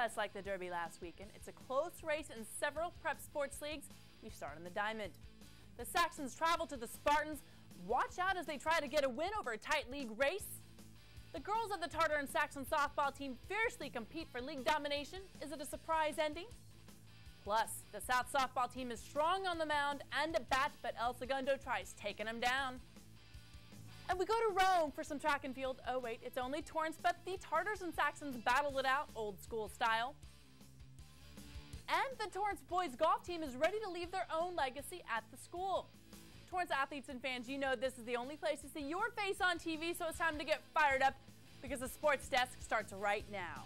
just like the Derby last weekend, it's a close race in several prep sports leagues. We start on the diamond. The Saxons travel to the Spartans. Watch out as they try to get a win over a tight league race. The girls of the Tartar and Saxon softball team fiercely compete for league domination. Is it a surprise ending? Plus, the South softball team is strong on the mound and at bat, but El Segundo tries taking them down. And we go to Rome for some track and field. Oh wait, it's only Torrance, but the Tartars and Saxons battled it out old school style. And the Torrance boys golf team is ready to leave their own legacy at the school. Torrance athletes and fans, you know this is the only place to see your face on TV, so it's time to get fired up because the Sports Desk starts right now.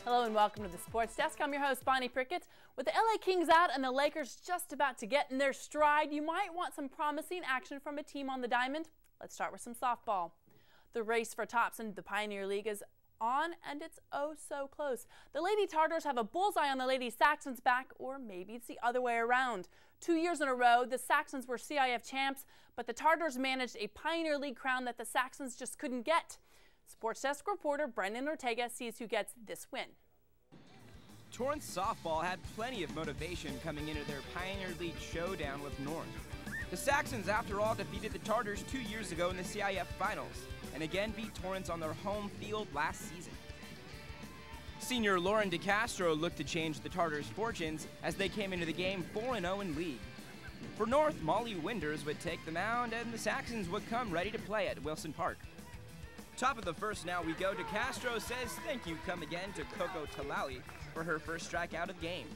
Hello and welcome to the Sports Desk. I'm your host, Bonnie Prickitt. With the LA Kings out and the Lakers just about to get in their stride, you might want some promising action from a team on the diamond. Let's start with some softball. The race for tops in the Pioneer League is on, and it's oh so close. The Lady Tartars have a bullseye on the Lady Saxons back, or maybe it's the other way around. 2 years in a row, the Saxons were CIF champs, but the Tartars managed a Pioneer League crown that the Saxons just couldn't get. Sports Desk reporter Brendan Ortega sees who gets this win. Torrance softball had plenty of motivation coming into their Pioneer League showdown with North. The Saxons, after all, defeated the Tartars 2 years ago in the CIF finals, and again beat Torrance on their home field last season. Senior Lauren DeCastro looked to change the Tartars' fortunes as they came into the game 4-0 in league. For North, Molly Winders would take the mound, and the Saxons would come ready to play at Wilson Park. Top of the first now we go. DeCastro says thank you come again to Coco Talali for her first strikeout of the game.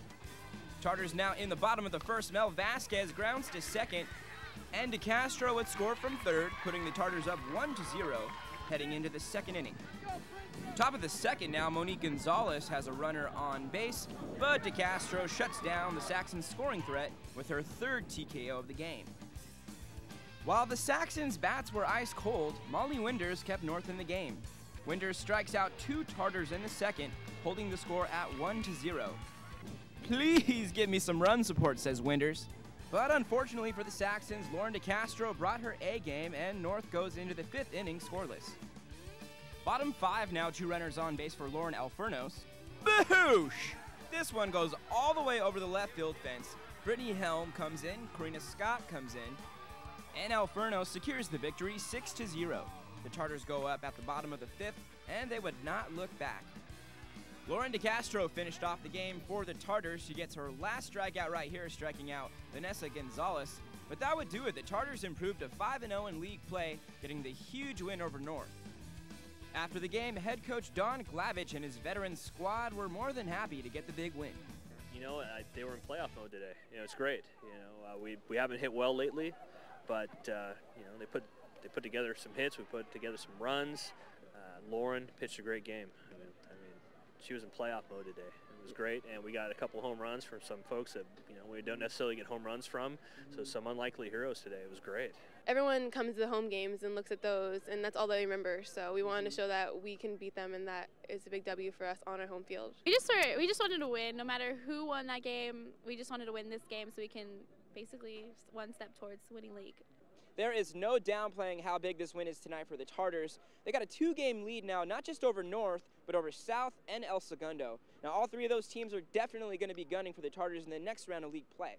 Tartars now in the bottom of the first. Mel Vasquez grounds to second, and DeCastro would score from third, putting the Tartars up 1-0 heading into the second inning. Top of the second now, Monique Gonzalez has a runner on base, but DeCastro shuts down the Saxons' scoring threat with her third TKO of the game. While the Saxons' bats were ice cold, Molly Winders kept North in the game. Winders strikes out 2 Tartars in the second, holding the score at 1-0. Please give me some run support, says Winders. But unfortunately for the Saxons, Lauren DeCastro brought her A game, and North goes into the 5th inning scoreless. Bottom 5 now, 2 runners on base for Lauren Alfernos. Boosh! This one goes all the way over the left field fence. Brittany Helm comes in, Karina Scott comes in, and Alfernos secures the victory 6-0. The Tartars go up at the bottom of the 5th, and they would not look back. Lauren DeCastro finished off the game for the Tartars. She gets her last strikeout right here, striking out Vanessa Gonzalez. But that would do it. The Tartars improved to 5-0 in league play, getting the huge win over North. After the game, head coach Don Glavich and his veteran squad were more than happy to get the big win. You know, they were in playoff mode today. You know, it's great. You know, we haven't hit well lately, but you know, they put together some hits. We put together some runs. Lauren pitched a great game. I mean, she was in playoff mode today. It was great, and we got a couple home runs from some folks that, you know, we don't necessarily get home runs from. So some unlikely heroes today. It was great. Everyone comes to the home games and looks at those, and that's all they remember. So we wanted to show that we can beat them, and that is a big W for us on our home field. We just wanted to win. No matter who won that game, we just wanted to win this game so we can basically one step towards winning league. There is no downplaying how big this win is tonight for the Tartars. They got a 2-game lead now, not just over North, but over South and El Segundo. Now, all 3 of those teams are definitely going to be gunning for the Tartars in the next round of league play.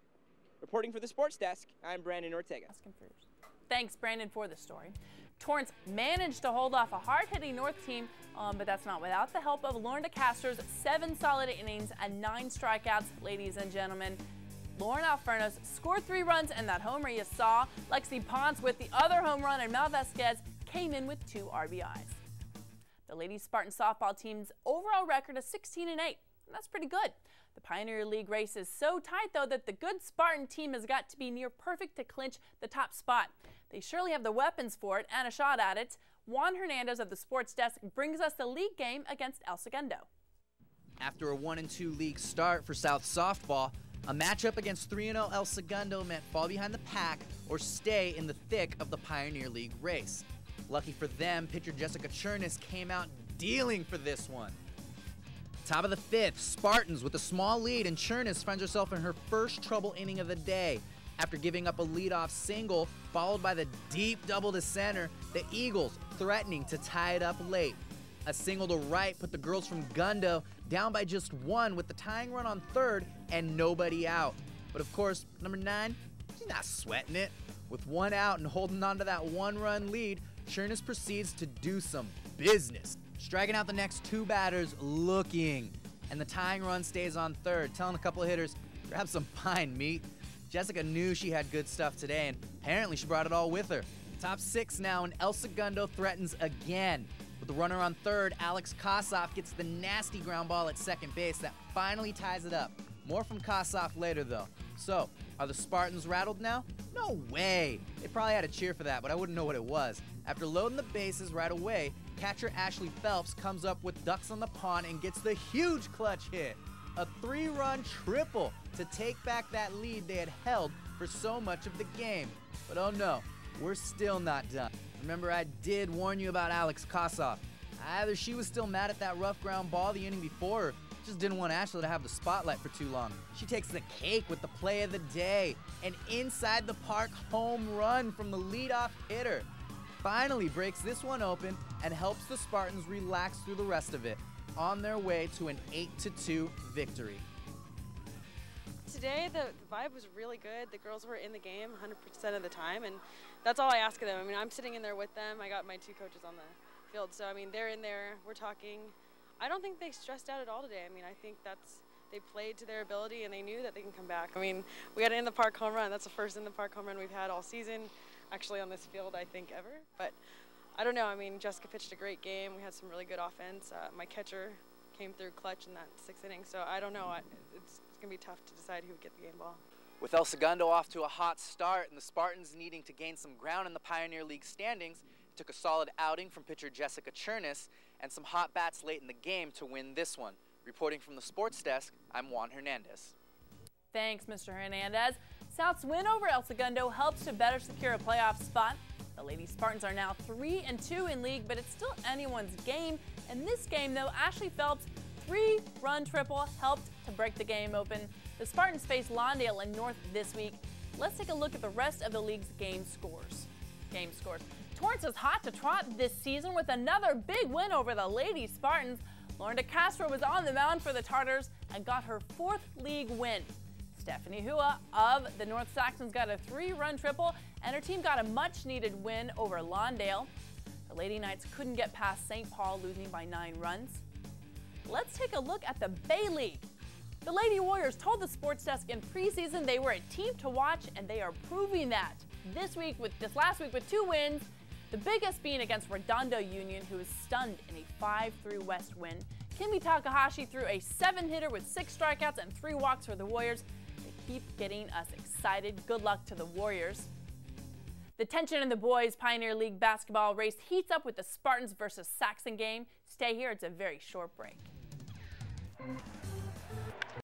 Reporting for the Sports Desk, I'm Brandon Ortega. Thanks, Brandon, for the story. Torrance managed to hold off a hard-hitting North team, but that's not without the help of Lauren DeCastro's 7 solid innings and 9 strikeouts, ladies and gentlemen. Lauren Alfernos scored 3 runs, and that homer you saw. Lexi Ponce with the other home run, and Mel Vasquez came in with 2 RBIs. The ladies Spartan softball team's overall record is 16-8, and that's pretty good. The Pioneer League race is so tight, though, that the good Spartan team has got to be near perfect to clinch the top spot. They surely have the weapons for it and a shot at it. Juan Hernandez of the Sports Desk brings us the league game against El Segundo. After a 1-2 league start for South softball, A matchup against 3-0 El Segundo meant fall behind the pack or stay in the thick of the Pioneer League race. Lucky for them, pitcher Jessica Chernis came out dealing for this one. Top of the 5th, Spartans with a small lead, and Chernis finds herself in her first trouble inning of the day. After giving up a leadoff single, followed by the deep double to center, the Eagles threatening to tie it up late. A single to right put the girls from Gundo down by just 1 with the tying run on third and nobody out. But of course, number 9, she's not sweating it. With 1 out and holding on to that 1-run lead, Chernis proceeds to do some business, striking out the next 2 batters looking. And the tying run stays on third, telling a couple of hitters, grab some pine, meat. Jessica knew she had good stuff today, and apparently she brought it all with her. Top 6 now, and El Segundo threatens again. With the runner on third, Alex Kosoff gets the nasty ground ball at second base that finally ties it up. More from Kosoff later, though. So, are the Spartans rattled now? No way! They probably had a cheer for that, but I wouldn't know what it was. After loading the bases right away, catcher Ashley Phelps comes up with ducks on the pond and gets the huge clutch hit. A 3-run triple to take back that lead they had held for so much of the game. But oh no, we're still not done. Remember, I did warn you about Alex Kosoff. Either she was still mad at that rough ground ball the inning before, or just didn't want Ashley to have the spotlight for too long. She takes the cake with the play of the day, an inside the park home run from the leadoff hitter. Finally breaks this one open and helps the Spartans relax through the rest of it, on their way to an 8-2 victory. Today, the vibe was really good. The girls were in the game 100% of the time, and that's all I ask of them. I mean, I'm sitting in there with them. I got my 2 coaches on the field, so I mean, they're in there, we're talking. I don't think they stressed out at all today. I mean, I think they played to their ability, and they knew that they can come back. I mean, we got an in-the-park home run. That's the first in-the-park home run we've had all season, actually on this field, I think, ever. But I don't know. I mean, Jessica pitched a great game. We had some really good offense. My catcher came through clutch in that 6th inning, so I don't know. It's going to be tough to decide who would get the game ball. With El Segundo off to a hot start and the Spartans needing to gain some ground in the Pioneer League standings, it took a solid outing from pitcher Jessica Chernis and some hot bats late in the game to win this one. Reporting from the Sports Desk, I'm Juan Hernandez. Thanks, Mr. Hernandez. South's win over El Segundo helps to better secure a playoff spot. The Lady Spartans are now 3-2 in league, but it's still anyone's game. In this game, though, Ashley Phelps' 3-run triple helped to break the game open. The Spartans face Lawndale and North this week. Let's take a look at the rest of the league's game scores. Torrance is hot to trot this season with another big win over the Lady Spartans. Lauren DeCastro was on the mound for the Tartars and got her 4th league win. Stephanie Hua of the North Saxons got a 3-run triple, and her team got a much-needed win over Lawndale. The Lady Knights couldn't get past St. Paul, losing by 9 runs. Let's take a look at the Bay League. The Lady Warriors told the Sports Desk in preseason they were a team to watch, and they are proving that. This last week with 2 wins, the biggest being against Redondo Union, who was stunned in a 5-3 West win. Kimi Takahashi threw a 7-hitter with 6 strikeouts and 3 walks for the Warriors. They keep getting us excited. Good luck to the Warriors. The tension in the boys' Pioneer League basketball race heats up with the Spartans versus Saxon game. Stay here, it's a very short break.